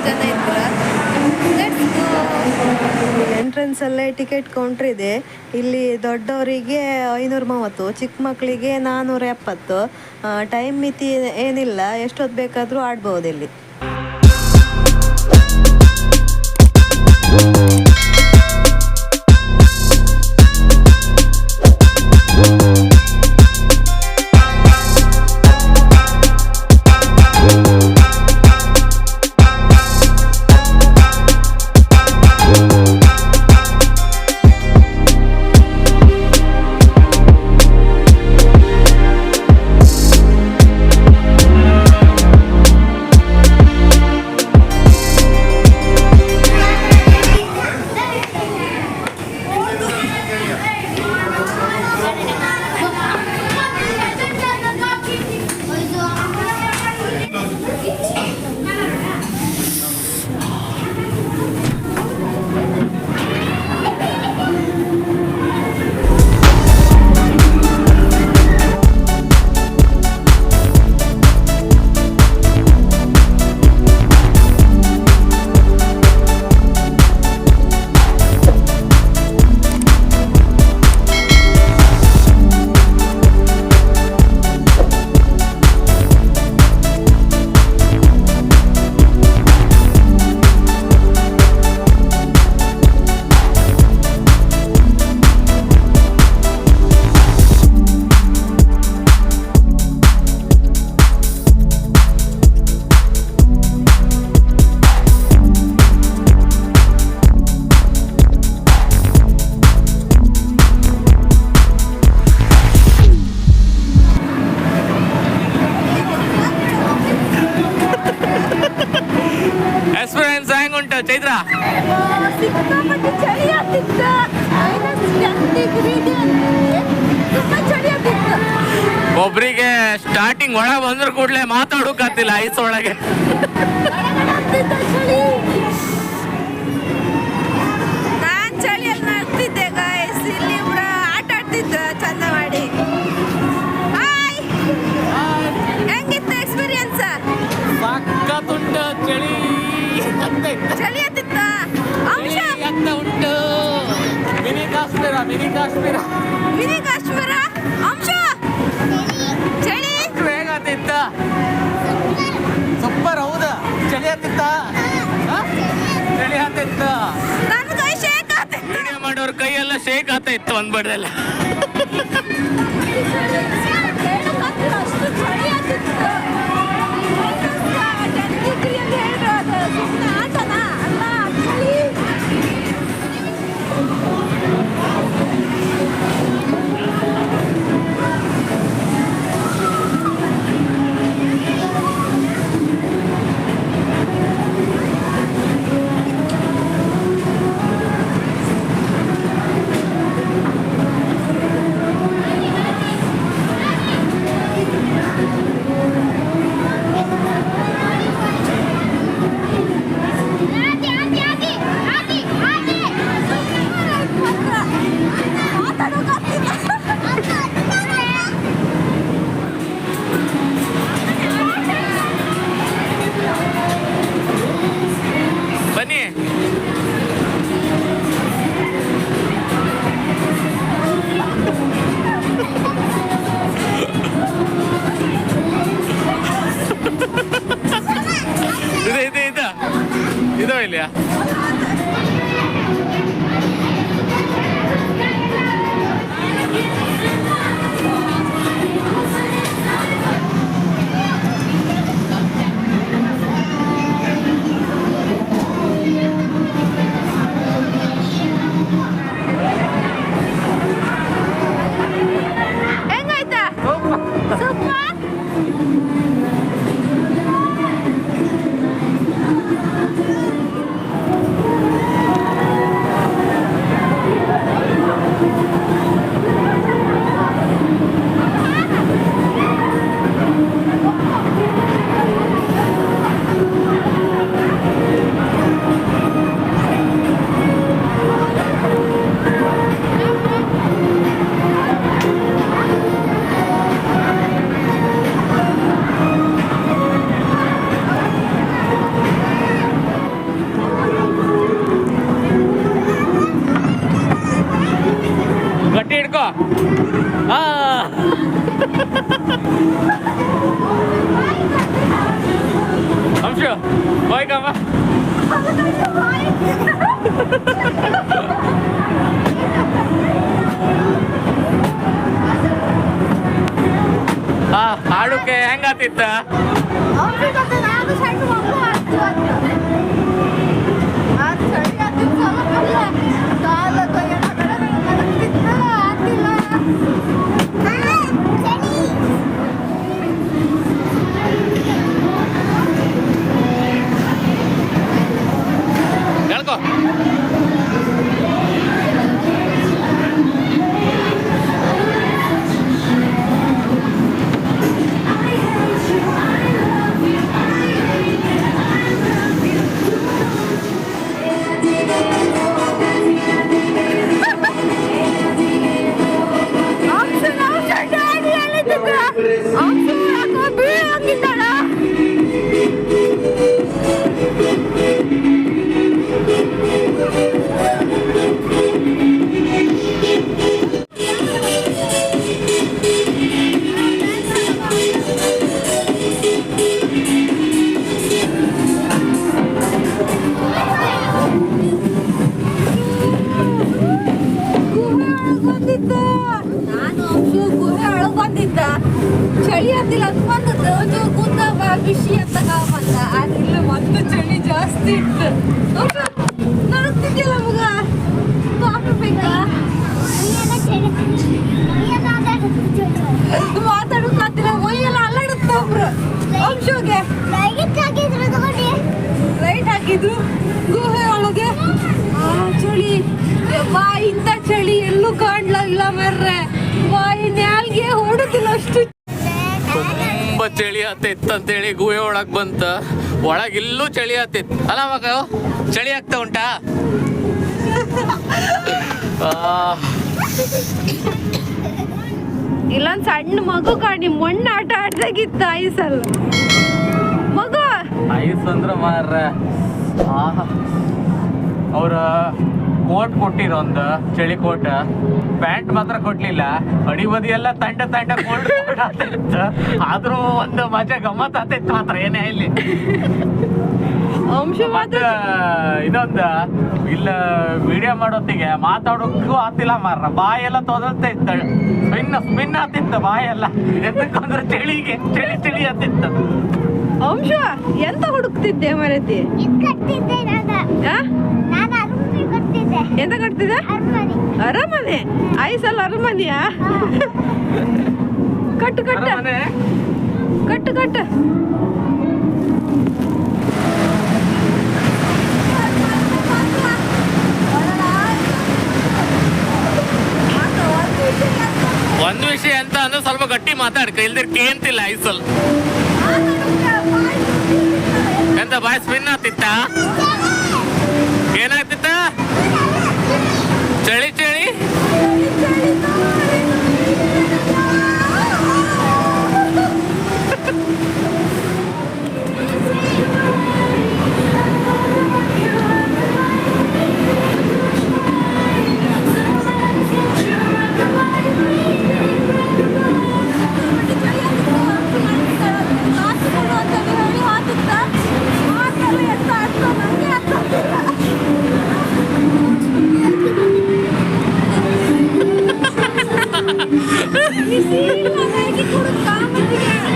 ಜನ ಇದ್ರ. ಎಂಟ್ರೆನ್ಸ್ ಅಲ್ಲೇ ಟಿಕೆಟ್ ಕೌಂಟ್ರ್ ಇದೆ. ಇಲ್ಲಿ ದೊಡ್ಡವರಿಗೆ 530, ಚಿಕ್ಕ ಮಕ್ಕಳಿಗೆ 470. ಟೈಮ್ ಮಿತಿ ಏನಿಲ್ಲ, ಎಷ್ಟೊತ್ತು ಬೇಕಾದರೂ ಆಡ್ಬೋದು ಇಲ್ಲಿ. ಎಕ್ಸ್ಪೀರಿಯನ್ಸ್ ಹೆಂಗುಂಟು ಚೈತ್ರ? ಒಬ್ರಿಗೆ ಸ್ಟಾರ್ಟಿಂಗ್ ಒಳಗೆ ಬಂದ್ರ ಕೂಡ್ಲೆ ಮಾತಾಡೋಕತ್ತಿಲ್ಲ ಐಸ್ ಒಳಗೆ. ನಾನ್ ಚಳಿಯಲ್ಲಿ ನಡ್ತಿದ್ದೆ ಗಾಯ್ಸ್, ಇಲ್ಲಿ ಕೂಡ ಆಟ ಆಡ್ತಿದ್ದ ಚಂದ ಮಾಡಿ. ಹೆಂಗಿತ್ತು ಎಕ್ಸ್ಪೀರಿಯನ್ಸ್? ಸಖತ್ತುಂಟು, ಚಳಿ ಚಳಿ ಹತ್ತಿತ್ತ ಉಂಟು. Mini Kashmir, mini Kashmir, mini Kashmir. ಅಂಶ ಚಳಿ ಬೇಗ ಹತ್ತಿತ್ತ. ಸೂಪರ್. ಹೌದಾ? ಚಳಿ ಹತ್ತಿತ್ತ, ಚಳಿ ಹತ್ತಿತ್ತ. ನನ್ನ ಕೈ ಶೇಕ್ ಆಗ್ತಿತ್ತು. ವಿಡಿಯೋ ಮಾಡೋರ್ ಕೈಯೆಲ್ಲ ಶೇಕ್ ಆಗ್ತಾ ಇತ್ತು ಒಂದ್ ಬಡ್ದೆಲ್ಲ. ಅಷ್ಟು ಚಳಿ ಆಗ್ತಿತ್ತು. ಆಟನ ಅಲ್ಲ ಚಳಿ. ಬನ್ನಿ. ಇದೋ ಇಲ್ಲಿಯಾ? ಹೆಂಗಾಯ್ತಾ? ಸೂಪರ್. ಹಾಡುಕೆ ಹೆಂಗಾತಿತ್ತ ಹೇಳ್ಕೊ ಚಳಿ ಅಂತಿಲ್ಲ ಅದು ಬಂದದ್ದು ಒಂದು ಕೂತ ಬಿಸಿ ಅಂತ ಬಂದ ಅದಿಲ್ಲ ಮತ್ತೆ ಚಳಿ ಜಾಸ್ತಿ ಇತ್ತು ನಡಕ್ತಿದ್ಯಲ್ಲ ಮಗ ಕಾಫಿ ಬೇಕಾ ಮಾತಾಡೋಕಾತಿಲ್ಲ ಮೈಯೆಲ್ಲ ಅಲ್ಲಾಡುತ್ತ ಒಬ್ರು ಅಂಶಗೆ ಲೈಟ್ ಹಾಕಿದ್ರು ಗುಹೆ ಒಳಗೆ ಚಳಿ ಇಂಥ ಚಳಿ ಎಲ್ಲೂ ಕಾಣ್ಲಿಲ್ಲ ಮರ್ರೆ ಬಾಯಿ ನ್ಯಾಲ್ಗೆ ಹೊಡುದಿಲ್ಲ ಅಷ್ಟು ತುಂಬಾ ಚಳಿ ಆತೈತ್ ಅಂತೇಳಿ ಗುಹೆ ಒಳಗ್ ಬಂತ ಒಳಗ್ ಇಲ್ಲೂ ಚಳಿ ಆತೈತ್ ಅಲ್ಲ ಮಗ ಚಳಿ ಆಗ್ತಾ ಉಂಟಾ ಇಲ್ಲೊಂದ್ ಸಣ್ಣ ಮಗು ಕಾಣಿ ಮಣ್ಣು ಆಟ ಆಡ್ದಾಗಿತ್ತ ಐಸಲ್ ಮಗು ಐಸ್ ಅಂದ್ರ ಮಾರ್ರ ಅವ್ರ ಕೋಟ್ ಕೊಟ್ಟಿರೋ ಒಂದು ಚಳಿ ಕೋಟ್ ಪ್ಯಾಂಟ್ ಮಾತ್ರ ಕೊಡ್ಲಿಲ್ಲ ಅಡಿ ಬದಿ ಎಲ್ಲ ತಂಡ ಕೋಲ್ಡ್ ಆತಿತ್ತು ಆದ್ರೂ ಒಂದು ಮಜಾ ಗಮ್ಮತ್ ಆತೈತ್ ಮಾತ್ರ ಏನೇ ಇಲ್ಲಿ ಅಂಶ ಮಾತ್ರ ಇದೊಂದ ಇಲ್ಲ ವಿಡಿಯೋ ಮಾಡೋತ್ತಿಗೆ ಮಾತಾಡೋಕ್ಕೂ ಆತಿಲ್ಲ ಮಾರ್ರ ಬಾಯೆಲ್ಲ ತೊದಲ್ತಾ ಇತ್ತ ಸ್ಪಿನ್ ಆತಿತ್ತು ಬಾಯೆಲ್ಲ ಎಂತಕ್ಕಂದ್ರೆ ಚಳಿ ಆತಿತ್ತು ಅಂಶ ಎಂತ ಹುಡುಕ್ತಿದ್ದೆ ಮರತಿ ಎಂತ ಕಟ್ತಿದ್ದೆ ಅರಮನೆ ಐಸಲ್ ಅರಮನೆಯಾ ಕಟ್ಟು ಒಂದು ವಿಷಯ ಅಂತ ಅಂದ್ರೆ ಸ್ವಲ್ಪ ಗಟ್ಟಿ ಮಾತಾಡ್ಕ ಇಲ್ದಿರ್ ಕೇಂತಿಲ್ಲ ಐಸಲ್ ಎಂತ ಬಾಯ್ ಸ್ಪಿನ್ ಆತಿತ್ತ ಏನಾಗ್ತಿತ್ತ ಚಳಿ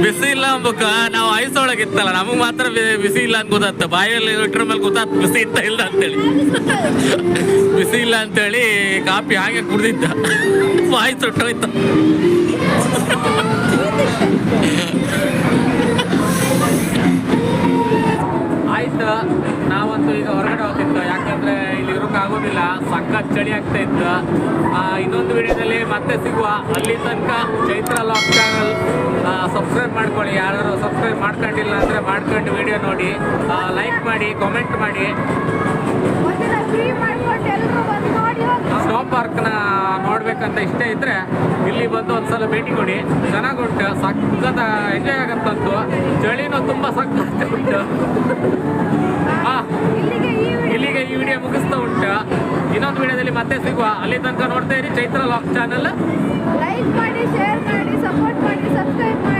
ಬಿಸಿ ಇಲ್ಲ ಅಂಬಕ ನಾವು ಐಸ್ ಒಳಗಿತ್ತಲ್ಲ ನಮಗ್ ಮಾತ್ರ ಬಿಸಿ ಇಲ್ಲ ಅಂತ ಗೊತ್ತಾಗ್ತ ಬಾಯಲ್ಲಿ ಇಟ್ರ ಮೇಲೆ ಗೊತ್ತಾಗ್ತ ಬಿಸಿ ಇತ್ತ ಇಲ್ಲ ಅಂತೇಳಿ ಬಿಸಿ ಇಲ್ಲ ಅಂತೇಳಿ ಕಾಫಿ ಹಾಗೆ ಕುಡ್ದಿದ್ದ ಬಾಯಿ ಸುಟ್ಟೋಯ್ತ ಆಯ್ತು ನಾವಂತೂ ಈಗ ಹೊರಗಡೆ ಹೋಗ್ತಿತ್ತು ಯಾಕಂದ್ರೆ ಇಲ್ಲಿ ಇರೋಕ್ಕಾಗೋದಿಲ್ಲ ಸಖತ್ ಚಳಿ ಆಗ್ತಾ ಇತ್ತು ಇನ್ನೊಂದು ವಿಡಿಯೋದಲ್ಲಿ ಮತ್ತೆ ಸಿಗುವ ಅಲ್ಲಿ ತನಕ ಚೈತ್ರ ಲಾಗ್ ಚಾನಲ್ ಸಬ್ಸ್ಕ್ರೈಬ್ ಮಾಡ್ಕೊಳ್ಳಿ ಯಾರು ಸಬ್ಸ್ಕ್ರೈಬ್ ಮಾಡ್ಕೊಂಡಿಲ್ಲ ಅಂದರೆ ಮಾಡ್ಕೊಂಡು ವಿಡಿಯೋ ನೋಡಿ ಲೈಕ್ ಮಾಡಿ ಕಾಮೆಂಟ್ ಮಾಡಿ ಸ್ನೋ ಪಾರ್ಕ್ನ ನೋಡ್ಬೇಕಂತ ಇಷ್ಟ ಇದ್ರೆ ಇಲ್ಲಿ ಬಂದು ಒಂದ್ಸಲ ಭೇಟಿ ಕೊಡಿ ಚೆನ್ನಾಗುಂಟು ಸಖತ್ ಎಂಜಾಯ್ ಆಗತ್ತಂತು ಚಳಿನೂ ತುಂಬ ಸಖತ್ ಉಂಟು ಇಲ್ಲಿಗೆ ಈ ವಿಡಿಯೋ ಮುಗಿಸ್ತಾ ಉಂಟು ಇನ್ನೊಂದು ವಿಡಿಯೋದಲ್ಲಿ ಮತ್ತೆ ಸಿಗುವ ಅಲ್ಲಿ ತನಕ ನೋಡ್ತಾ ಇರಿ ಚೈತ್ರ ಲಾಗ್ ಚಾನಲ್ ಲೈಕ್ ಮಾಡಿ ಶೇರ್ ಮಾಡಿ ಸಪೋರ್ಟ್ ಮಾಡಿ ಸಬ್ಸ್ಕ್ರೈಬ್ ಮಾಡಿ